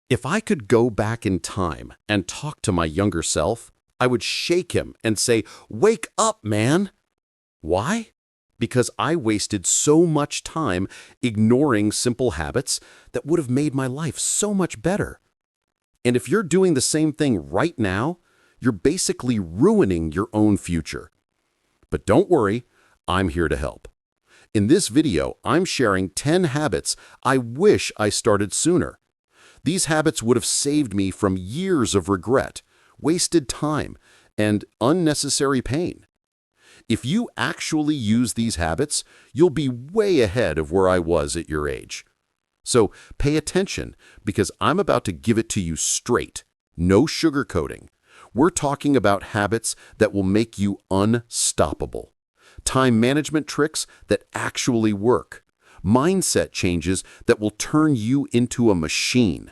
If I could go back in time and talk to my younger self, I would shake him and say, "Wake up, man!" Why? Because I wasted so much time ignoring simple habits that would have made my life so much better. And if you're doing the same thing right now, you're basically ruining your own future. But don't worry, I'm here to help. In this video, I'm sharing 10 habits I wish I started sooner. These habits would have saved me from years of regret, wasted time, and unnecessary pain. If you actually use these habits, you'll be way ahead of where I was at your age. So pay attention, because I'm about to give it to you straight, no sugarcoating. We're talking about habits that will make you unstoppable. Time management tricks that actually work. Mindset changes that will turn you into a machine.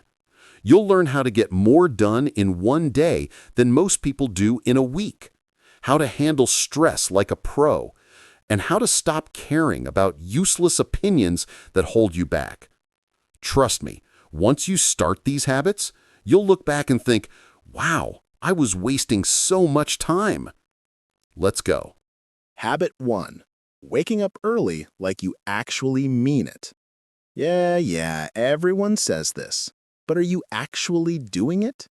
You'll learn how to get more done in one day than most people do in a week, how to handle stress like a pro, and how to stop caring about useless opinions that hold you back. Trust me, once you start these habits, you'll look back and think, wow, I was wasting so much time. Let's go. Habit 1. Waking up early like you actually mean it. Yeah, everyone says this. But are you actually doing it?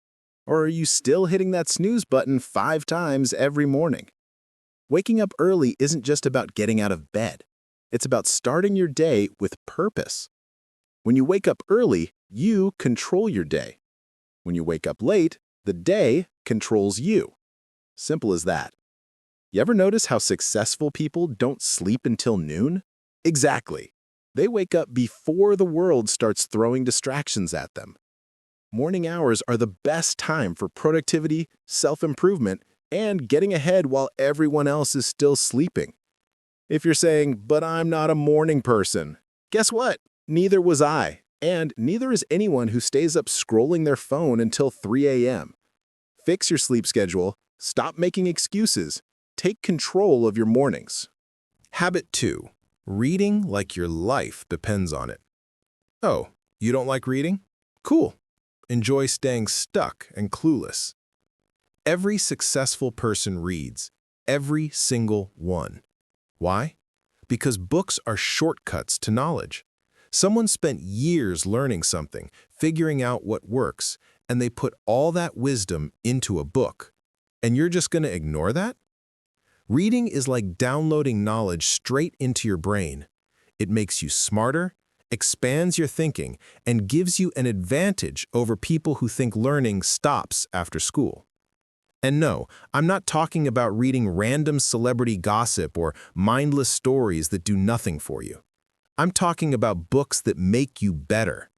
Or are you still hitting that snooze button 5 times every morning? Waking up early isn't just about getting out of bed. It's about starting your day with purpose. When you wake up early, you control your day. When you wake up late, the day controls you. Simple as that. You ever notice how successful people don't sleep until noon? Exactly. They wake up before the world starts throwing distractions at them. Morning hours are the best time for productivity, self-improvement, and getting ahead while everyone else is still sleeping. If you're saying, "But I'm not a morning person," guess what? Neither was I, and neither is anyone who stays up scrolling their phone until 3 a.m. Fix your sleep schedule, stop making excuses, take control of your mornings. Habit 2. Reading like your life depends on it. Oh, you don't like reading? Cool. Enjoy staying stuck and clueless. Every successful person reads, every single one. Why? Because books are shortcuts to knowledge. Someone spent years learning something, figuring out what works, and they put all that wisdom into a book. And you're just going to ignore that? Reading is like downloading knowledge straight into your brain. It makes you smarter, expands your thinking, and gives you an advantage over people who think learning stops after school. And no, I'm not talking about reading random celebrity gossip or mindless stories that do nothing for you. I'm talking about books that make you better.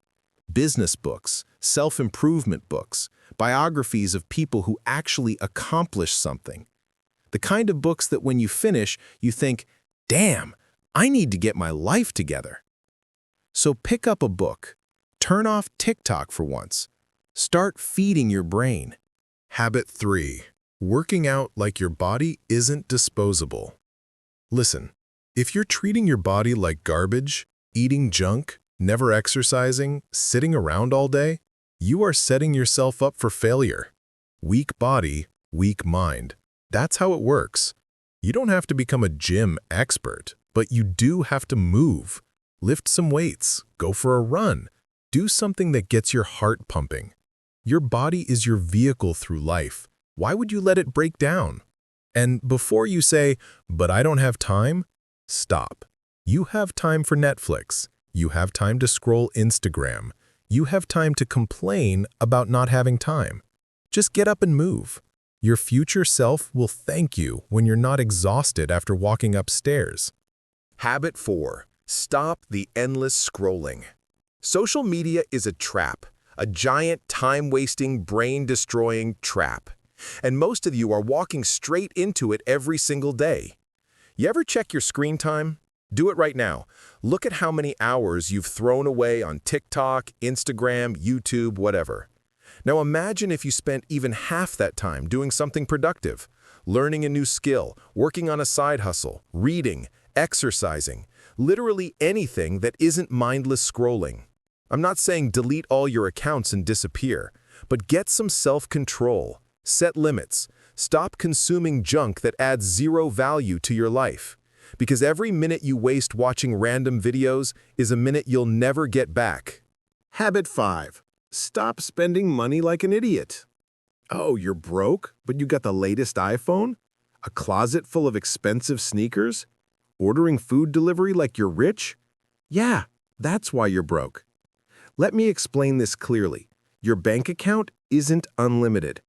Business books, self-improvement books, biographies of people who actually accomplished something. The kind of books that when you finish, you think, damn, I need to get my life together. So pick up a book. Turn off TikTok for once. Start feeding your brain. Habit 3. Working out like your body isn't disposable. Listen, if you're treating your body like garbage, eating junk, never exercising, sitting around all day, you are setting yourself up for failure. Weak body, weak mind. That's how it works. You don't have to become a gym expert, but you do have to move. Lift some weights, go for a run, do something that gets your heart pumping. Your body is your vehicle through life. Why would you let it break down? And before you say, "But I don't have time," stop. You have time for Netflix. You have time to scroll Instagram. You have time to complain about not having time. Just get up and move. Your future self will thank you when you're not exhausted after walking upstairs. Habit 4. Stop the endless scrolling. Social media is a trap, a giant time-wasting, brain-destroying trap. And most of you are walking straight into it every single day. You ever check your screen time? Do it right now. Look at how many hours you've thrown away on TikTok, Instagram, YouTube, whatever. Now imagine if you spent even half that time doing something productive, learning a new skill, working on a side hustle, reading, exercising, literally anything that isn't mindless scrolling. I'm not saying delete all your accounts and disappear, but get some self-control, set limits, stop consuming junk that adds zero value to your life. Because every minute you waste watching random videos is a minute you'll never get back. Habit 5. Stop spending money like an idiot. Oh, you're broke, but you got the latest iPhone? A closet full of expensive sneakers? Ordering food delivery like you're rich? Yeah, that's why you're broke. Let me explain this clearly. Your bank account isn't unlimited.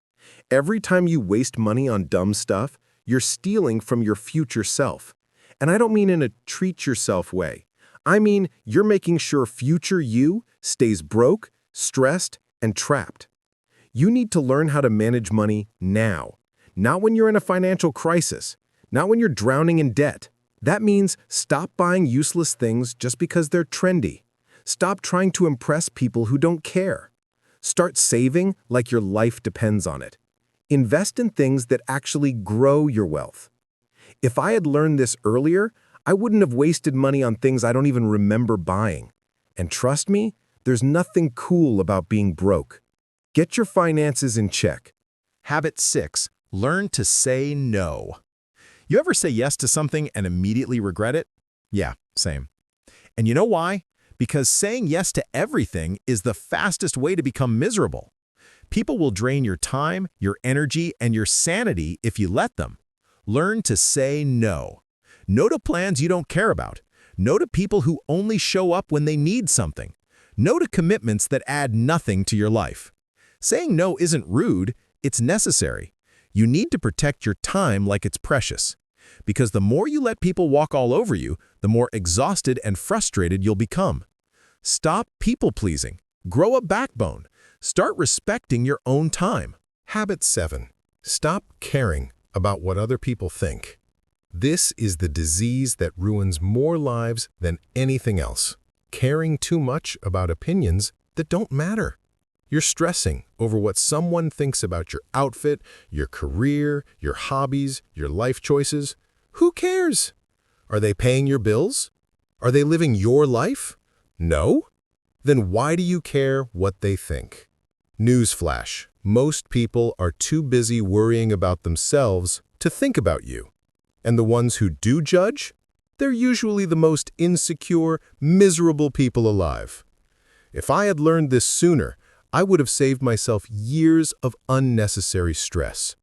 Every time you waste money on dumb stuff, you're stealing from your future self. And I don't mean in a treat-yourself way. I mean you're making sure future you stays broke, stressed, and trapped. You need to learn how to manage money now, not when you're in a financial crisis, not when you're drowning in debt. That means stop buying useless things just because they're trendy. Stop trying to impress people who don't care. Start saving like your life depends on it. Invest in things that actually grow your wealth. If I had learned this earlier, I wouldn't have wasted money on things I don't even remember buying. And trust me, there's nothing cool about being broke. Get your finances in check. Habit 6. Learn to say no. You ever say yes to something and immediately regret it? Yeah, same. And you know why? Because saying yes to everything is the fastest way to become miserable. People will drain your time, your energy, and your sanity if you let them. Learn to say no. No to plans you don't care about. No to people who only show up when they need something. No to commitments that add nothing to your life. Saying no isn't rude, it's necessary. You need to protect your time like it's precious. Because the more you let people walk all over you, the more exhausted and frustrated you'll become. Stop people-pleasing. Grow a backbone. Start respecting your own time. Habit 7. Stop caring about what other people think. This is the disease that ruins more lives than anything else. Caring too much about opinions that don't matter. You're stressing over what someone thinks about your outfit, your career, your hobbies, your life choices. Who cares? Are they paying your bills? Are they living your life? No? Then why do you care what they think? Newsflash: most people are too busy worrying about themselves to think about you. And the ones who do judge? They're usually the most insecure, miserable people alive. If I had learned this sooner, I would have saved myself years of unnecessary stress.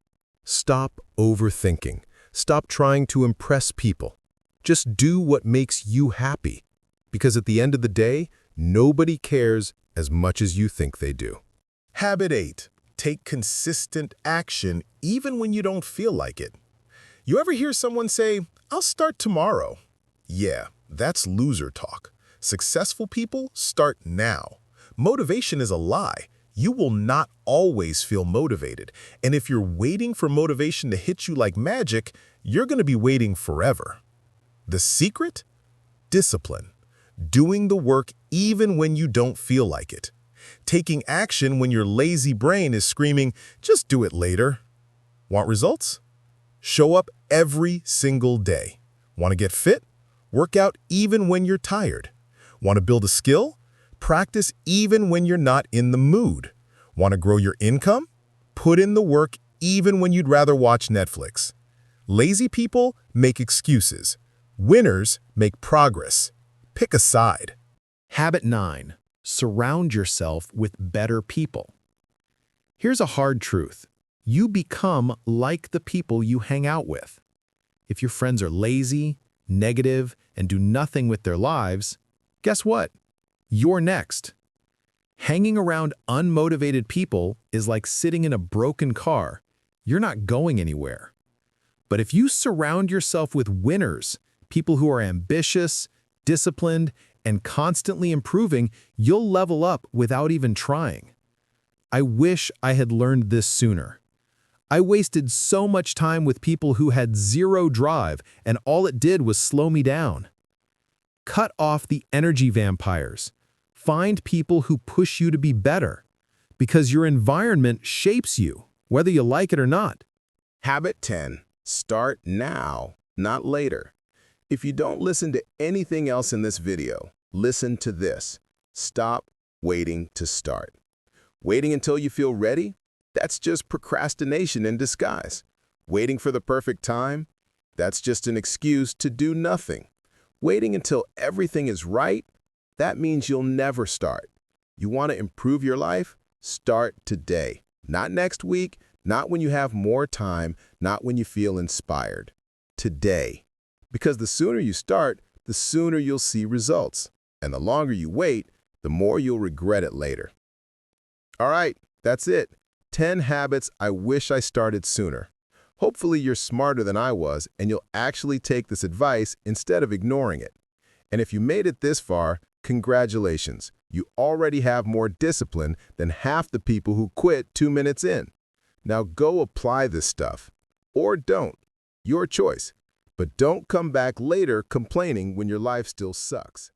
Stop overthinking. Stop trying to impress people. Just do what makes you happy. Because at the end of the day, nobody cares as much as you think they do. Habit 8. Take consistent action even when you don't feel like it. You ever hear someone say, "I'll start tomorrow"? Yeah, that's loser talk. Successful people start now. Motivation is a lie. You will not always feel motivated. And if you're waiting for motivation to hit you like magic, you're going to be waiting forever. The secret? Discipline. Doing the work even when you don't feel like it. Taking action when your lazy brain is screaming, "Just do it later." Want results? Show up every single day. Want to get fit? Work out even when you're tired. Want to build a skill? Practice even when you're not in the mood. Want to grow your income? Put in the work even when you'd rather watch Netflix. Lazy people make excuses. Winners make progress. Pick a side. Habit 9. Surround yourself with better people. Here's a hard truth. You become like the people you hang out with. If your friends are lazy, negative, and do nothing with their lives, guess what? You're next. Hanging around unmotivated people is like sitting in a broken car. You're not going anywhere. But if you surround yourself with winners, people who are ambitious, disciplined, and constantly improving, you'll level up without even trying. I wish I had learned this sooner. I wasted so much time with people who had zero drive, and all it did was slow me down. Cut off the energy vampires. Find people who push you to be better, because your environment shapes you, whether you like it or not. Habit 10. Start now, not later. If you don't listen to anything else in this video, listen to this. Stop Waiting to start. Waiting until you feel ready? That's just procrastination in disguise. Waiting for the perfect time? That's just an excuse to do nothing. Waiting until everything is right? That means you'll never start. You want to improve your life? Start today. Not next week, not when you have more time, not when you feel inspired. Today. Because the sooner you start, the sooner you'll see results. And the longer you wait, the more you'll regret it later. All right, that's it. 10 habits I wish I started sooner. Hopefully you're smarter than I was and you'll actually take this advice instead of ignoring it. And if you made it this far, congratulations. You already have more discipline than half the people who quit 2 minutes in. Now go apply this stuff. Or don't. Your choice. But don't come back later complaining when your life still sucks.